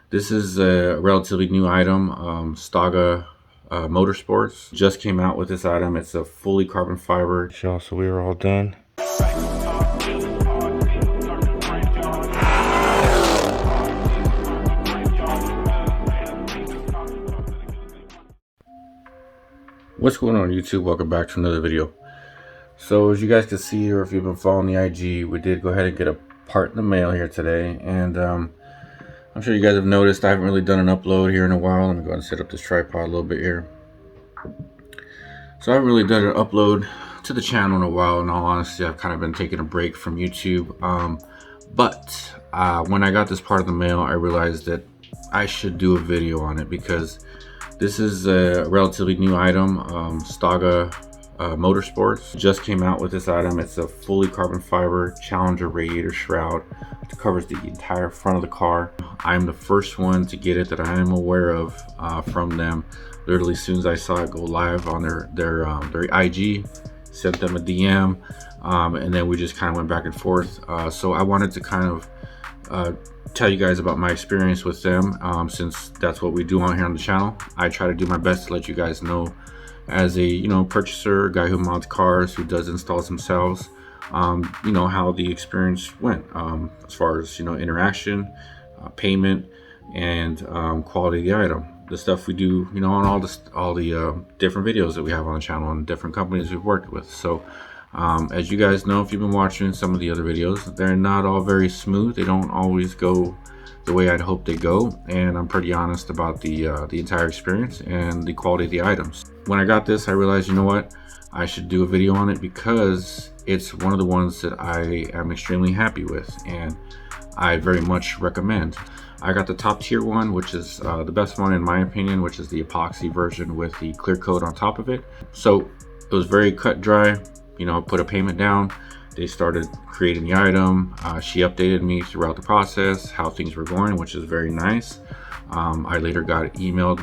This is a relatively new item. STAGA Motorsports just came out with this item. It's a fully carbon fiber. So we are all done. What's going on YouTube? Welcome back to another video. So as you guys can see, or if you've been following the IG, we did go ahead and get a part in the mail here today, and I'm sure you guys have noticed I haven't really done an upload here in a while. Let me go ahead and set up this tripod a little bit here. So I haven't really done an upload to the channel in a while. In all honesty, I've kind of been taking a break from YouTube, but when I got this part of the mail, I realized that I should do a video on it because this is a relatively new item. STAGA Motorsports just came out with this item. It's a fully carbon fiber Challenger radiator shroud. It covers the entire front of the car. I'm the first one to get it that I am aware of from them. Literally, as soon as I saw it go live on their IG, sent them a DM, and then we just kind of went back and forth. So I wanted to kind of tell you guys about my experience with them, since that's what we do on here on the channel. I try to do my best to let you guys know, as a purchaser, a guy who mounts cars, who does installs themselves, how the experience went, as far as interaction, payment, and quality of the item. The stuff we do on all the different videos that we have on the channel and different companies we've worked with. So as you guys know, if you've been watching some of the other videos, they're not all very smooth. They don't always go the way I'd hope they go, and I'm pretty honest about the entire experience and the quality of the items. When I got this, I realized, you know what, I should do a video on it because it's one of the ones that I am extremely happy with and I very much recommend. I got the top tier one, which is the best one in my opinion, which is the epoxy version with the clear coat on top of it. So it was very cut dry. Put a payment down. They started creating the item. She updated me throughout the process, how things were going, which is very nice. I later got emailed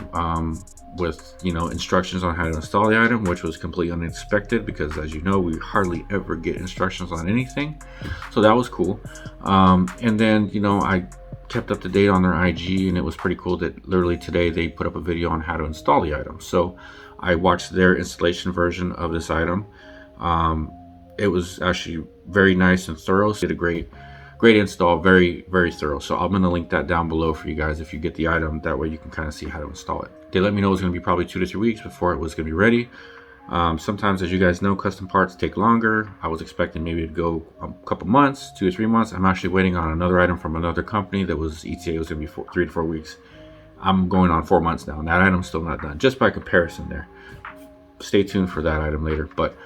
with instructions on how to install the item, which was completely unexpected because, as you know, we hardly ever get instructions on anything. So that was cool. And then I kept up to date on their IG, and it was pretty cool that literally today they put up a video on how to install the item. So I watched their installation version of this item. It was actually very nice and thorough. So did a great install, very thorough. So I'm going to link that down below for you guys if you get the item. That way you can kind of see how to install it. They let me know it was going to be probably 2 to 3 weeks before it was going to be ready. Sometimes, as you guys know, custom parts take longer. I was expecting maybe it'd go a couple months, 2 to 3 months. I'm actually waiting on another item from another company that was ETA was going to be 3 to 4 weeks. I'm going on 4 months now, and that item's still not done, just by comparison there. Stay tuned for that item later. But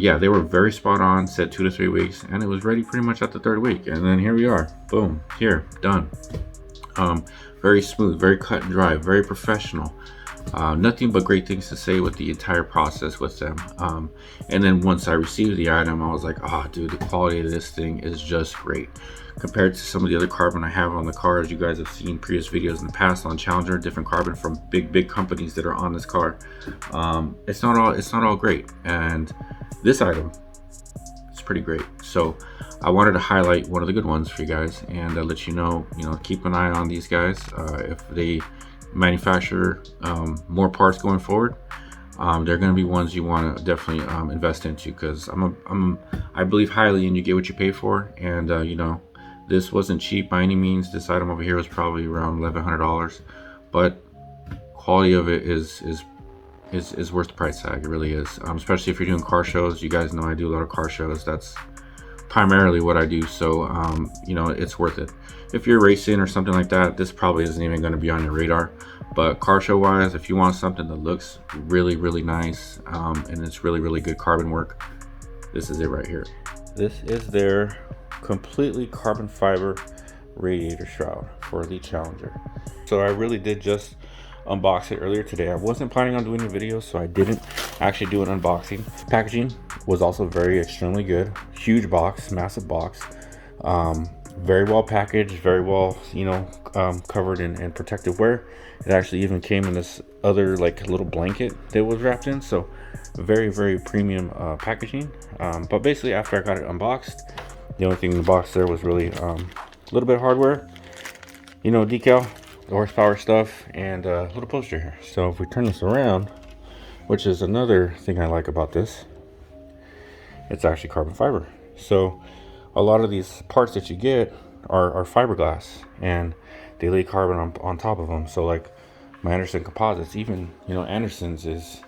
yeah, they were very spot on, said 2 to 3 weeks, and it was ready pretty much at the 3rd week. And then here we are, boom, here, done. Very smooth, very cut and dry, very professional. Nothing but great things to say with the entire process with them. And then once I received the item, I was like, dude, the quality of this thing is just great. Compared to some of the other carbon I have on the car, as you guys have seen previous videos in the past on Challenger, different carbon from big companies that are on this car. It's not all great, and this item, it's pretty great. So I wanted to highlight one of the good ones for you guys and let you know, keep an eye on these guys. If they manufacture more parts going forward, they're going to be ones you want to definitely invest into, because I believe highly in you get what you pay for. And this wasn't cheap by any means. This item over here was probably around $1,100, but quality of it is worth the price tag. It really is, especially if you're doing car shows. You guys know I do a lot of car shows. That's primarily what I do. So it's worth it. If you're racing or something like that, this probably isn't even going to be on your radar. But car show wise, if you want something that looks really nice, and it's really good carbon work, this is it right here. This is their completely carbon fiber radiator shroud for the Challenger. So I really did just unbox it earlier today. I wasn't planning on doing a video, so I didn't actually do an unboxing. Packaging was also extremely good. Huge box, massive box, very well packaged, very well covered in protective wear. It actually even came in this other little blanket that was wrapped in, so very premium packaging. But basically, after I got it unboxed, the only thing in the box there was really a little bit of hardware you know, decal, the horsepower stuff, and a little poster here. So if we turn this around, which is another thing I like about this, it's actually carbon fiber. So a lot of these parts that you get are fiberglass, and they lay carbon on top of them. So like my Anderson composites, even, you know, Anderson's is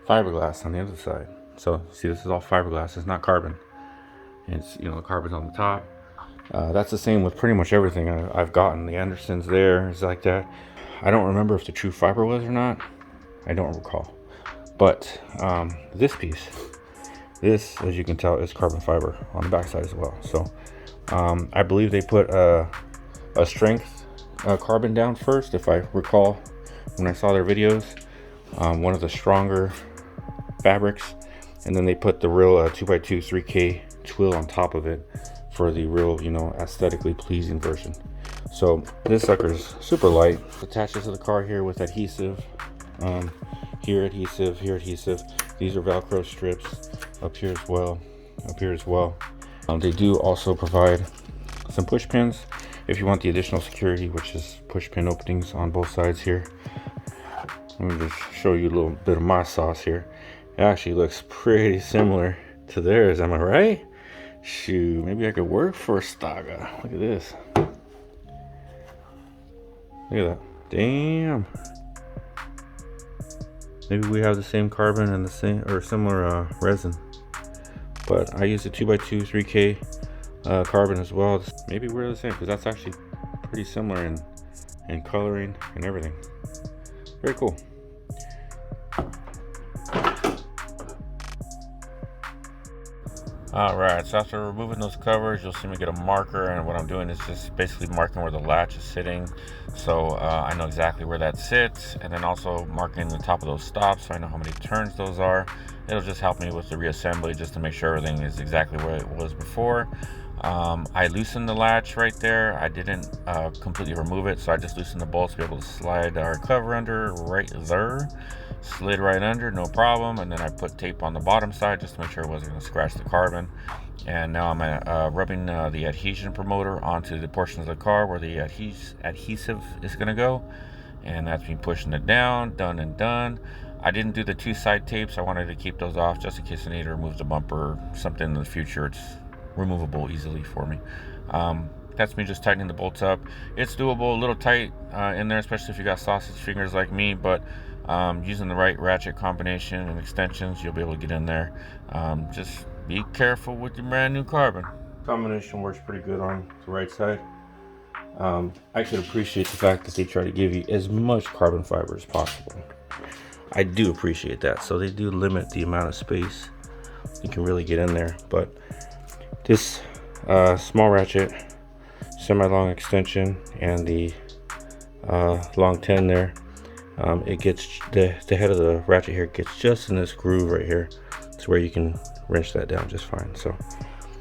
fiberglass on the other side. So see, this is all fiberglass, it's not carbon. It's, you know, the carbon's on the top. That's the same with pretty much everything I've gotten. The Anderson's there is like that. I don't remember if the true fiber was or not. I don't recall. But this piece, this, as you can tell, is carbon fiber on the backside as well. So I believe they put a strength carbon down first, if I recall when I saw their videos. One of the stronger fabrics, and then they put the real 2x2 3K twill on top of it for the real, you know, aesthetically pleasing version. So this sucker is super light. Attaches to the car here with adhesive. Here adhesive, here adhesive. These are Velcro strips up here as well, up here as well. They do also provide some push pins if you want the additional security, which is push pin openings on both sides here. Let me just show you a little bit of my sauce here. It actually looks pretty similar to theirs, am I right? Shoot, maybe I could work for Staga. Look at this. Look at that. Damn. Maybe we have the same carbon and the same or similar resin. But I use a 2x2 3K carbon as well. Maybe we're the same, because that's actually pretty similar in coloring and everything. Very cool. Alright, so after removing those covers, you'll see me get a marker, and what I'm doing is just basically marking where the latch is sitting, so I know exactly where that sits, and then also marking the top of those stops so I know how many turns those are. It'll just help me with the reassembly, just to make sure everything is exactly where it was before. I loosened the latch right there. I didn't completely remove it, so I just loosened the bolts to be able to slide our cover under right there. Slid right under, no problem. And then I put tape on the bottom side just to make sure it wasn't going to scratch the carbon. And now I'm rubbing the adhesion promoter onto the portions of the car where the adhesive is going to go. And that's me pushing it down. Done and done. I didn't do the two side tapes. I wanted to keep those off just in case I need to remove the bumper or something in the future. It's removable easily for me. That's me just tightening the bolts up. It's doable, a little tight in there, especially if you got sausage fingers like me, but using the right ratchet combination and extensions, you'll be able to get in there. Just be careful with your brand new carbon. Combination works pretty good on the right side. I could appreciate the fact that they try to give you as much carbon fiber as possible. I do appreciate that. So they do limit the amount of space you can really get in there, but this small ratchet, semi-long extension, and the long 10 there, it gets the head of the ratchet here gets just in this groove right here. It's where you can wrench that down just fine. So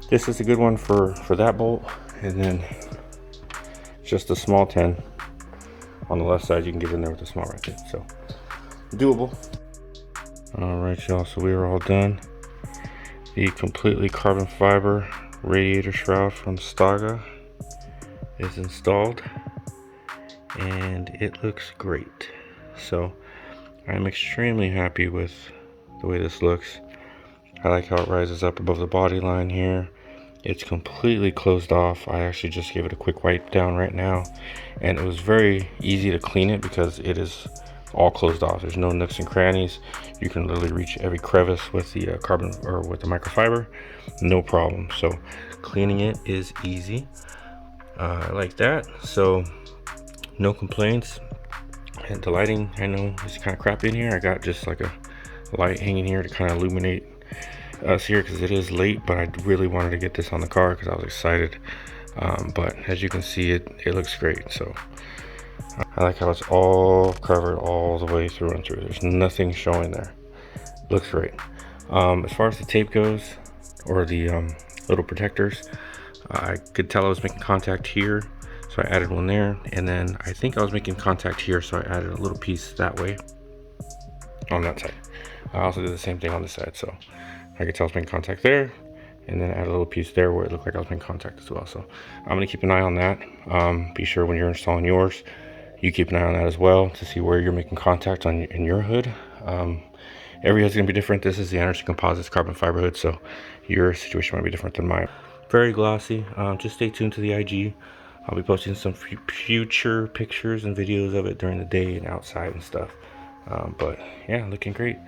this is a good one for that bolt, and then just a small 10 on the left side. You can get in there with a small ratchet, so doable. All right, y'all, so we are all done. The completely carbon fiber radiator shroud from Staga is installed, and it looks great. So I'm extremely happy with the way this looks. I like how it rises up above the body line here. It's completely closed off. I actually just gave it a quick wipe down right now, and it was very easy to clean it because it is all closed off. There's no nooks and crannies. You can literally reach every crevice with the carbon or with the microfiber, no problem. So cleaning it is easy. I like that. So no complaints. And the lighting, I know it's kind of crappy in here. I got just like a light hanging here to kind of illuminate us here because it is late, but I really wanted to get this on the car because I was excited. But as you can see, it looks great. So I like how it's all covered all the way through and through. There's nothing showing there. Looks great. As far as the tape goes, or the little protectors, I could tell I was making contact here, so I added one there, and then I think I was making contact here, so I added a little piece that way on that side. I also did the same thing on this side, so I could tell I was making contact there, and then add a little piece there where it looked like I was making contact as well. So I'm gonna keep an eye on that. Be sure when you're installing yours, you keep an eye on that as well to see where you're making contact on in your hood. Every hood's gonna be different. This is the Energy Composites carbon fiber hood, so your situation might be different than mine. Very glossy. Just stay tuned to the IG. I'll be posting some future pictures and videos of it during the day and outside and stuff. But yeah, looking great.